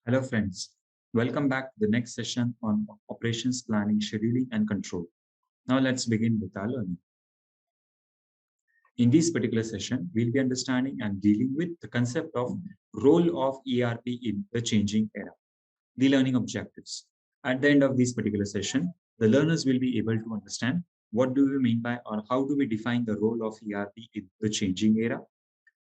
Hello friends, welcome back to the next session on operations planning, scheduling and control. Now let's begin with our learning. In this particular session, we'll be understanding and dealing with the concept of role of ERP in the changing era, the learning objectives. At the end of this particular session, the learners will be able to understand what do we mean by or how do we define the role of ERP in the changing era.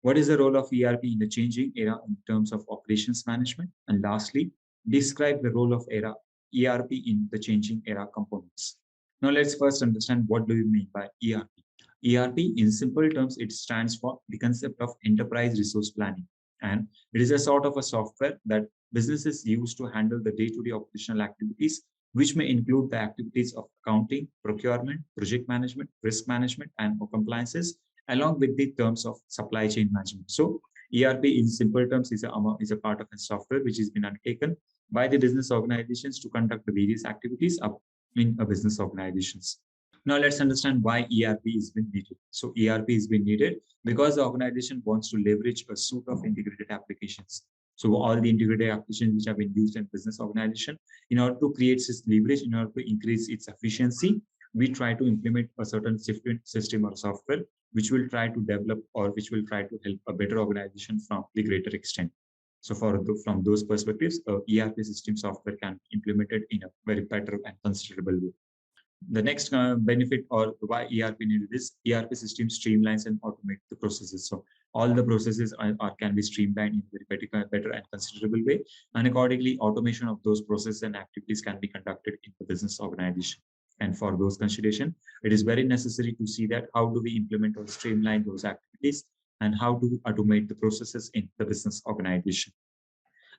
What is the role of ERP in the changing era in terms of operations management? And lastly, describe the role of ERP in the changing era components. Now let's first understand what do we mean by ERP. ERP, in simple terms, it stands for the concept of enterprise resource planning. And it is a sort of a software that businesses use to handle the day-to-day operational activities, which may include the activities of accounting, procurement, project management, risk management, and compliances, along with the terms of supply chain management. So ERP in simple terms is a part of a software which has been undertaken by the business organizations to conduct the various activities up in a business organizations. Now let's understand why ERP is being needed. So ERP is being needed because the organization wants to leverage a suite of integrated applications. So all the integrated applications which have been used in business organization, in order to create this leverage, in order to increase its efficiency, we try to implement a certain system or software which will try to develop or which will try to help a better organization from the greater extent. So from those perspectives, ERP system software can be implemented in a very better and considerable way. The next benefit or why ERP needed is ERP system streamlines and automate the processes. So all the processes can be streamlined in a very better and considerable way. And accordingly, automation of those processes and activities can be conducted in the business organization. And for those consideration, it is very necessary to see that how do we implement or streamline those activities and how to automate the processes in the business organization.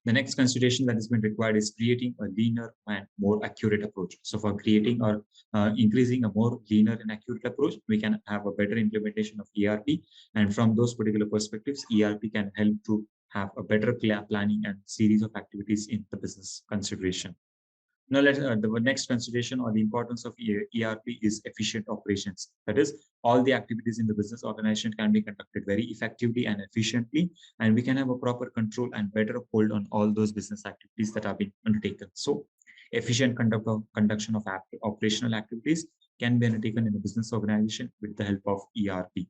The next consideration that has been required is creating a leaner and more accurate approach. So for creating or increasing a more leaner and accurate approach, we can have a better implementation of ERP. And from those particular perspectives, ERP can help to have a better planning and series of activities in the business consideration. Now, the next consideration or the importance of ERP is efficient operations. That is, all the activities in the business organization can be conducted very effectively and efficiently, and we can have a proper control and better hold on all those business activities that have been undertaken. So, efficient conduction of operational activities can be undertaken in the business organization with the help of ERP.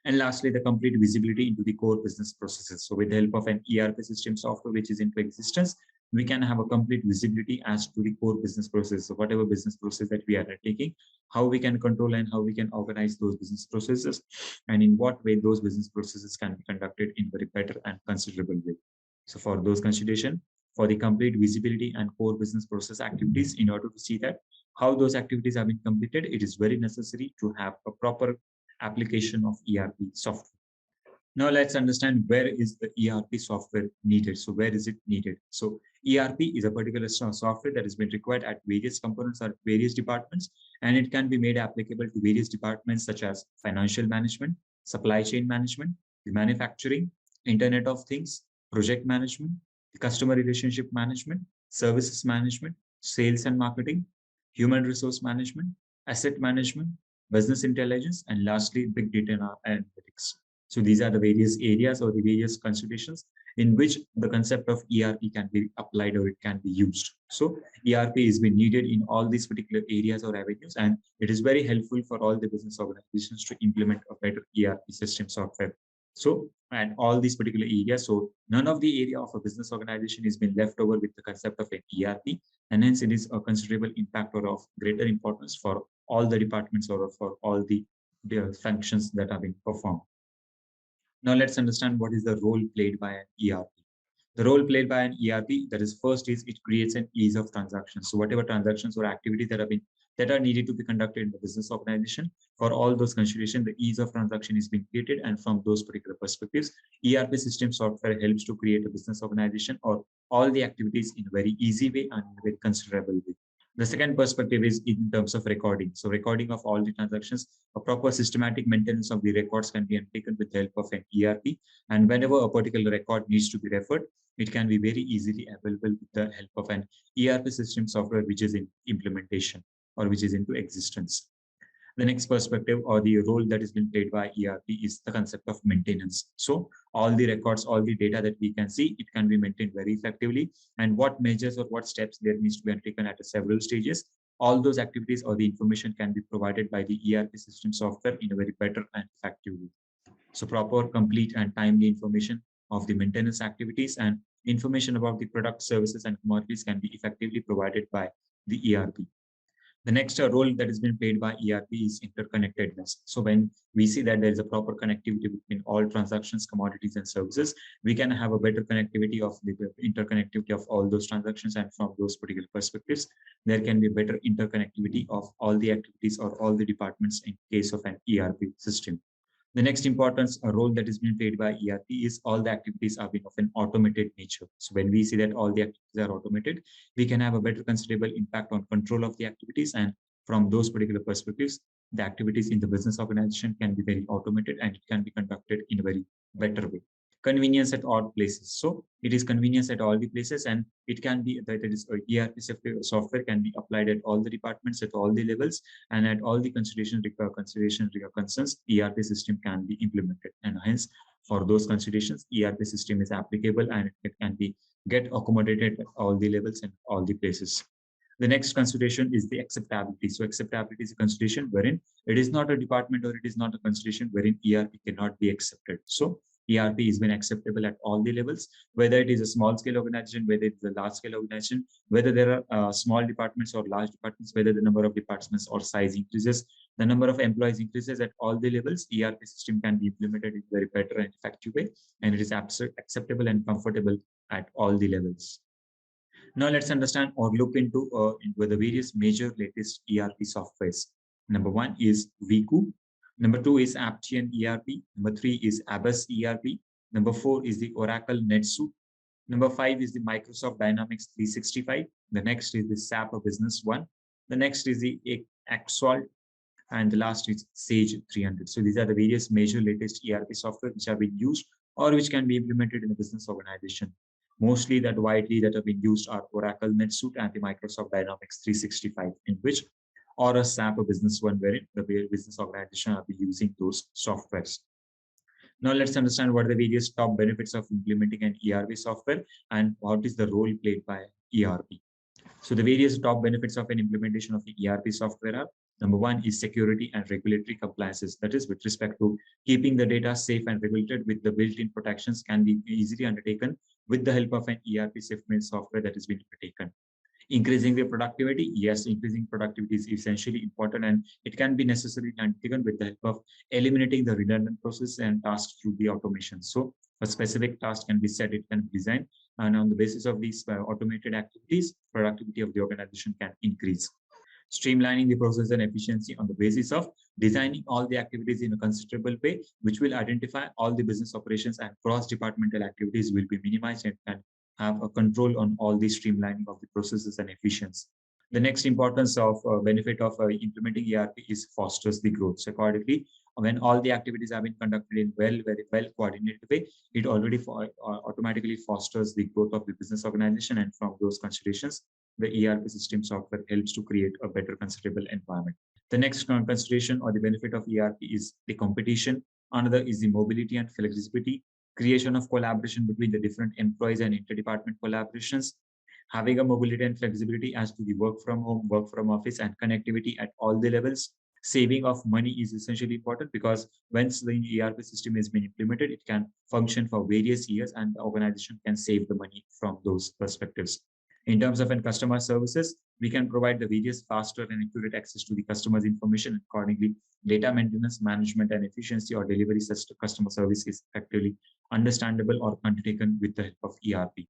And lastly, the complete visibility into the core business processes. So with the help of an ERP system software which is into existence, we can have a complete visibility as to the core business process. So whatever business process that we are undertaking, how we can control and how we can organize those business processes, and in what way those business processes can be conducted in very better and considerable way. So for those consideration, for the complete visibility and core business process activities, in order to see that how those activities have been completed, it is very necessary to have a proper application of ERP software. Now let's understand where is the ERP software needed. So where is it needed? So ERP is a particular software that has been required at various components or various departments, and it can be made applicable to various departments such as financial management, supply chain management, the manufacturing, Internet of Things, project management, customer relationship management, services management, sales and marketing, human resource management, asset management, business intelligence, and lastly, big data and analytics. So these are the various areas or the various considerations in which the concept of ERP can be applied or it can be used. So ERP is being needed in all these particular areas or avenues, and it is very helpful for all the business organizations to implement a better ERP system software. So, and all these particular areas, so none of the area of a business organization is being left over with the concept of an ERP, and hence it is a considerable impact or of greater importance for all the departments or for all the functions that are being performed. Now let's understand what is the role played by an ERP. The role played by an ERP, that is first is it creates an ease of transactions. So whatever transactions or activities that are needed to be conducted in the business organization, for all those considerations, the ease of transaction is being created. And from those particular perspectives, ERP system software helps to create a business organization or all the activities in a very easy way and in a very considerable way. The second perspective is in terms of recording. So recording of all the transactions, a proper systematic maintenance of the records can be undertaken with the help of an ERP. And whenever a particular record needs to be referred, it can be very easily available with the help of an ERP system software which is in implementation or which is into existence. The next perspective or the role that is being played by ERP is the concept of maintenance. So all the records, all the data that we can see, it can be maintained very effectively. And what measures or what steps there needs to be undertaken at several stages. All those activities or the information can be provided by the ERP system software in a very better and effective way. So proper, complete, and timely information of the maintenance activities and information about the product, services, and commodities can be effectively provided by the ERP. The next role that has been played by ERP is interconnectedness. So when we see that there is a proper connectivity between all transactions, commodities, and services, we can have a better connectivity of the interconnectivity of all those transactions. And from those particular perspectives, there can be better interconnectivity of all the activities or all the departments in case of an ERP system. The next importance role that is being played by ERP is all the activities are being of an automated nature. So when we see that all the activities are automated, we can have a better considerable impact on control of the activities. And from those particular perspectives, the activities in the business organization can be very automated and it can be conducted in a very better way. Convenience at all places. So it is convenience at all the places, and it can be that it is ERP software can be applied at all the departments at all the levels, and at all the consideration concerns, ERP system can be implemented. And hence, for those considerations, ERP system is applicable and it can be get accommodated at all the levels and all the places. The next consideration is the acceptability. So acceptability is a consideration wherein it is not a department or it is not a consideration wherein ERP cannot be accepted. So ERP is been acceptable at all the levels, whether it is a small scale organization, whether it's a large scale organization, whether there are small departments or large departments, whether the number of departments or size increases, the number of employees increases at all the levels, ERP system can be implemented in a very better and effective way, and it is acceptable and comfortable at all the levels. Now let's understand or look into the various major latest ERP softwares. Number one is Viku. Number two is Aptian ERP. Number three is Abbas ERP. Number four is the Oracle NetSuite. Number five is the Microsoft Dynamics 365. The next is the SAP Business One. The next is the Axalt, and the last is Sage 300. So these are the various major latest ERP software which have been used or which can be implemented in a business organization. Mostly that widely that have been used are Oracle NetSuite and the Microsoft Dynamics 365, in which or a SAP Business One wherein the business organization are using those softwares. Now let's understand what are the various top benefits of implementing an ERP software and what is the role played by ERP. So the various top benefits of an implementation of the ERP software are: number one is security and regulatory compliances. That is with respect to keeping the data safe and regulated with the built-in protections can be easily undertaken with the help of an ERP safety software that is being undertaken. Increasing the productivity, yes, increasing productivity is essentially important and it can be necessarily undertaken with the help of eliminating the redundant process and tasks through the automation. So a specific task can be set, it can be designed, and on the basis of these automated activities, productivity of the organization can increase. Streamlining the process and efficiency on the basis of designing all the activities in a considerable way, which will identify all the business operations and cross-departmental activities will be minimized and can have a control on all the streamlining of the processes and efficiency. The next importance of benefit of implementing ERP is fosters the growth. So accordingly, when all the activities have been conducted in very well coordinated way, it already automatically fosters the growth of the business organization. And from those considerations, the ERP system software helps to create a better considerable environment. The next consideration or the benefit of ERP is the competition. Another is the mobility and flexibility, creation of collaboration between the different employees and interdepartment collaborations, having a mobility and flexibility as to the work from home, work from office, and connectivity at all the levels. Saving of money is essentially important because once the ERP system has been implemented, it can function for various years and the organization can save the money from those perspectives. In terms of customer services, we can provide the various faster and accurate access to the customer's information. Accordingly, data maintenance, management, and efficiency or delivery customer service is effectively understandable or undertaken with the help of ERP.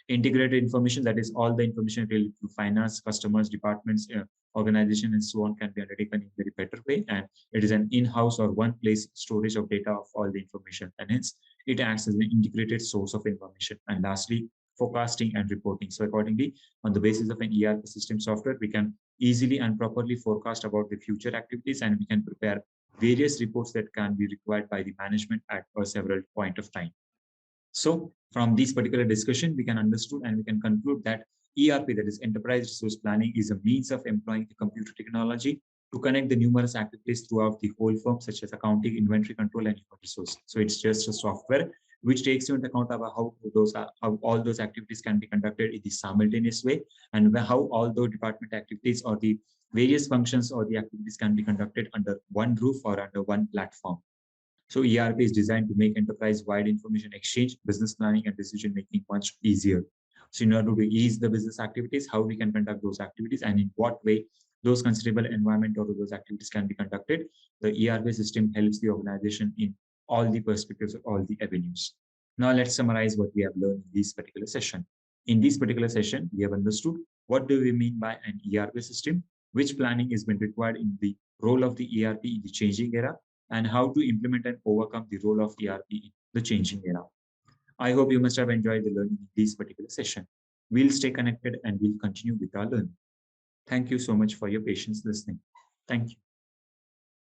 Integrated information, that is all the information related to finance, customers, departments, organization, and so on, can be undertaken in a very better way. And it is an in-house or one-place storage of data of all the information. And hence, it acts as an integrated source of information. And lastly, forecasting and reporting. So accordingly, on the basis of an ERP system software, we can easily and properly forecast about the future activities, and we can prepare various reports that can be required by the management at a several point of time. So from this particular discussion, we can understood and we can conclude that ERP, that is enterprise resource planning, is a means of employing the computer technology to connect the numerous activities throughout the whole firm, such as accounting, inventory control, and human resource. So it's just a software which takes into account about how all those activities can be conducted in the simultaneous way, and how all those department activities or the various functions or the activities can be conducted under one roof or under one platform. So ERP is designed to make enterprise-wide information exchange, business planning, and decision making much easier. So in order to ease the business activities, how we can conduct those activities and in what way those considerable environment or those activities can be conducted, the ERP system helps the organization in all the perspectives of all the avenues. Now let's summarize what we have learned in this particular session. In this particular session, we have understood what do we mean by an ERP system, which planning is been required in the role of the ERP in the changing era, and how to implement and overcome the role of ERP in the changing era. I hope you must have enjoyed the learning in this particular session. We'll stay connected and we'll continue with our learning. Thank you so much for your patience listening. Thank you.